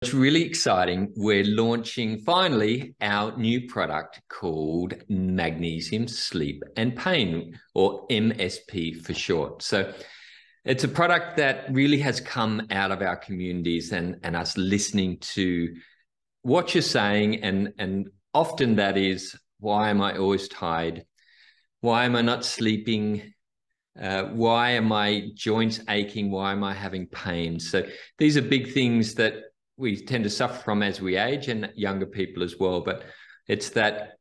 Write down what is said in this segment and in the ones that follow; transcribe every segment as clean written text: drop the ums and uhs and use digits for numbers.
it's really exciting. We're launching finally our new product called Magnesium Sleep and Pain, or MSP for short. So it's a product that really has come out of our communities and us listening to what you're saying. And often that is, why am I always tired? Why am I not sleeping? Why are my joints aching? Why am I having pain? So these are big things that we tend to suffer from as we age, and younger people as well. But it's that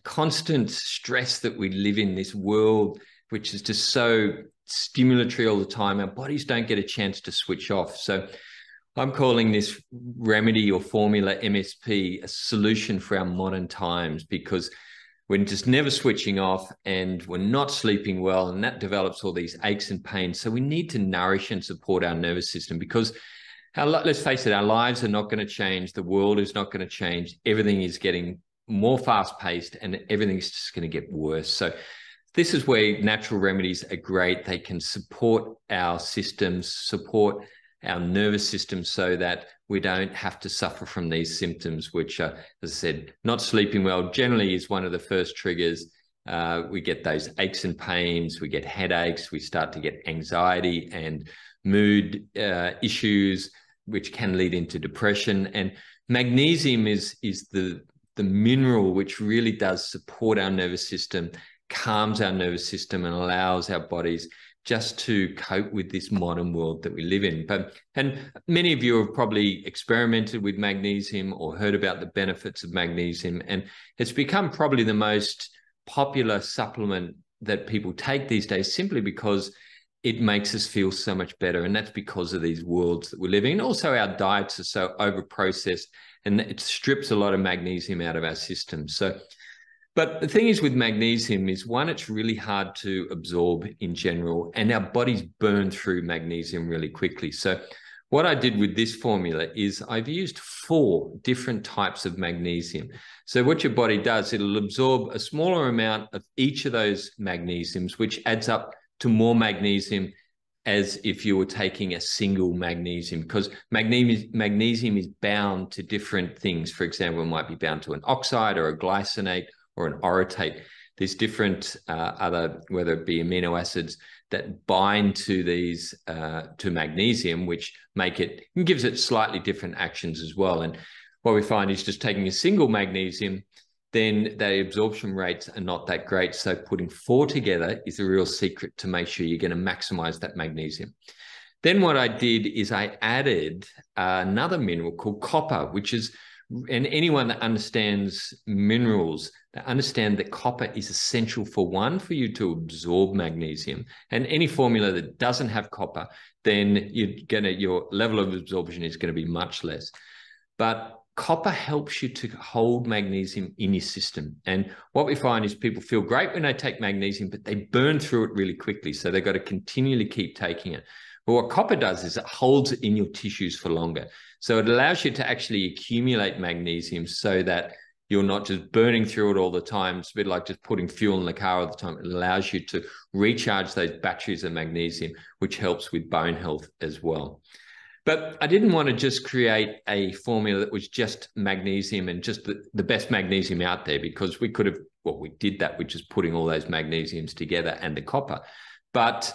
constant stress that we live in this world, which is just so stimulatory all the time. Our bodies don't get a chance to switch off. So I'm calling this remedy or formula MSP a solution for our modern times, because we're just never switching off and we're not sleeping well, and that develops all these aches and pains. So we need to nourish and support our nervous system, because let's face it, our lives are not going to change. The world is not going to change. Everything is getting more fast-paced and everything's just going to get worse. So this is where natural remedies are great. They can support our systems, support our nervous system, so that we don't have to suffer from these symptoms, which, as I said, not sleeping well generally is one of the first triggers. We get those aches and pains, we get headaches, we start to get anxiety and mood issues, which can lead into depression. And magnesium is the mineral which really does support our nervous system, calms our nervous system, and allows our bodies just to cope with this modern world that we live in. And many of you have probably experimented with magnesium or heard about the benefits of magnesium, and it's become probably the most popular supplement that people take these days, simply because it makes us feel so much better. And that's because of these worlds that we're living in. Also, our diets are so over-processed, and it strips a lot of magnesium out of our system. But the thing is with magnesium is, one, it's really hard to absorb in general, and our bodies burn through magnesium really quickly. So what I did with this formula is I've used 4 different types of magnesium. So what your body does, it'll absorb a smaller amount of each of those magnesiums, which adds up to more magnesium as if you were taking a single magnesium, because magnesium is bound to different things. For example, it might be bound to an oxide or a glycinate or an orotate. There's different other, whether it be amino acids, that bind to these to magnesium, which gives it slightly different actions as well. And what we find is, just taking a single magnesium, then the absorption rates are not that great. So putting 4 together is a real secret to make sure you're going to maximize that magnesium. Then what I did is I added another mineral called copper, which is, and anyone that understands minerals, they understand that copper is essential for you to absorb magnesium. And any formula that doesn't have copper, then your level of absorption is going to be much less. But copper helps you to hold magnesium in your system. And what we find is people feel great when they take magnesium, but they burn through it really quickly. So they've got to continually keep taking it. But what copper does is it holds it in your tissues for longer. So it allows you to actually accumulate magnesium, so that you're not just burning through it all the time. It's a bit like just putting fuel in the car all the time. It allows you to recharge those batteries of magnesium, which helps with bone health as well. But I didn't want to just create a formula that was just magnesium and just the best magnesium out there, because we could have, we did that, which is putting all those magnesiums together and the copper. But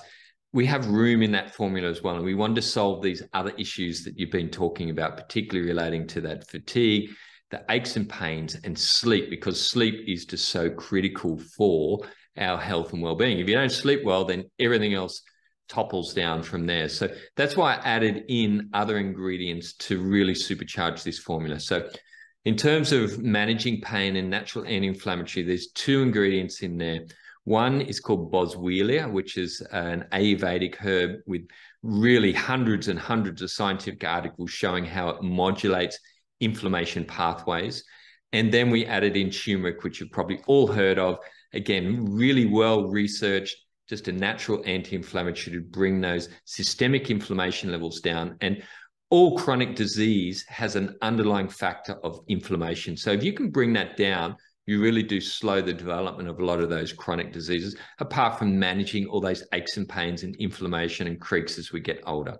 we have room in that formula as well. And we wanted to solve these other issues that you've been talking about, particularly relating to that fatigue, the aches and pains, and sleep, because sleep is just so critical for our health and well-being. If you don't sleep well, then everything else topples down from there. So that's why I added in other ingredients to really supercharge this formula. So in terms of managing pain and natural anti-inflammatory, there's 2 ingredients in there. One is called boswellia, which is an Ayurvedic herb with really hundreds and hundreds of scientific articles showing how it modulates inflammation pathways. And then we added in turmeric, which you've probably all heard of. Again, really well researched, just a natural anti-inflammatory to bring those systemic inflammation levels down. And all chronic disease has an underlying factor of inflammation. So if you can bring that down, you really do slow the development of a lot of those chronic diseases, apart from managing all those aches and pains and inflammation and creaks as we get older.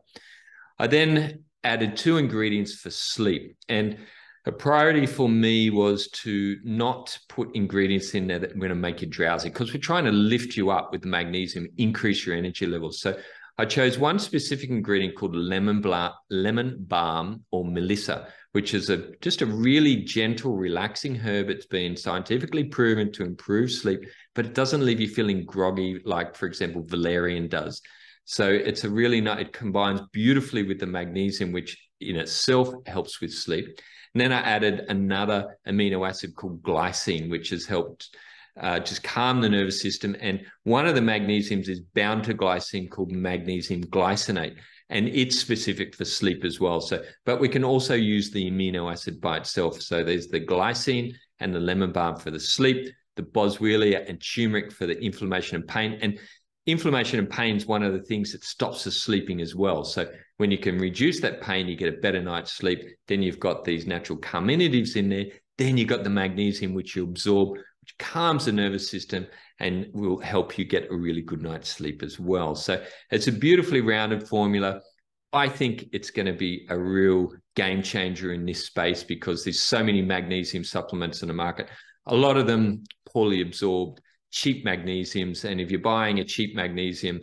I then added 2 ingredients for sleep. And a priority for me was to not put ingredients in there that are going to make you drowsy, because we're trying to lift you up with the magnesium, increase your energy levels. So I chose one specific ingredient called lemon balm or melissa, which is just a really gentle, relaxing herb. It's been scientifically proven to improve sleep, but it doesn't leave you feeling groggy like, for example, valerian does. So it's a really nice, it combines beautifully with the magnesium, which in itself helps with sleep. And then I added another amino acid called glycine, which has helped just calm the nervous system. And one of the magnesiums is bound to glycine called magnesium glycinate, and it's specific for sleep as well. So, but we can also use the amino acid by itself. So there's the glycine and the lemon balm for the sleep, the boswellia and turmeric for the inflammation and pain. And inflammation and pain is one of the things that stops us sleeping as well. So when you can reduce that pain, you get a better night's sleep. Then you've got these natural carminatives in there. Then you've got the magnesium, which you absorb, which calms the nervous system and will help you get a really good night's sleep as well. So it's a beautifully rounded formula. I think it's going to be a real game changer in this space, because there's so many magnesium supplements in the market. A lot of them poorly absorbed, cheap magnesiums. And if you're buying a cheap magnesium,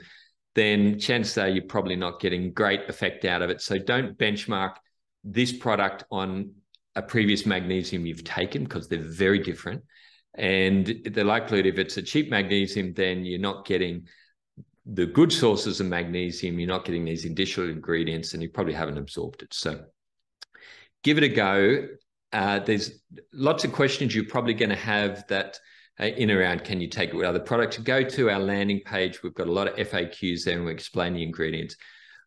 then chances are you're probably not getting great effect out of it. So don't benchmark this product on a previous magnesium you've taken, because they're very different. And the likelihood, if it's a cheap magnesium, then you're not getting the good sources of magnesium, you're not getting these additional ingredients, and you probably haven't absorbed it. So give it a go. There's lots of questions you're probably going to have that in around, can you take it with other products? Go to our landing page. We've got a lot of FAQs there, and we explain the ingredients.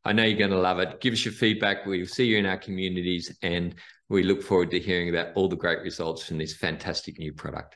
I know you're going to love it. Give us your feedback. We'll see you in our communities, and we look forward to hearing about all the great results from this fantastic new product.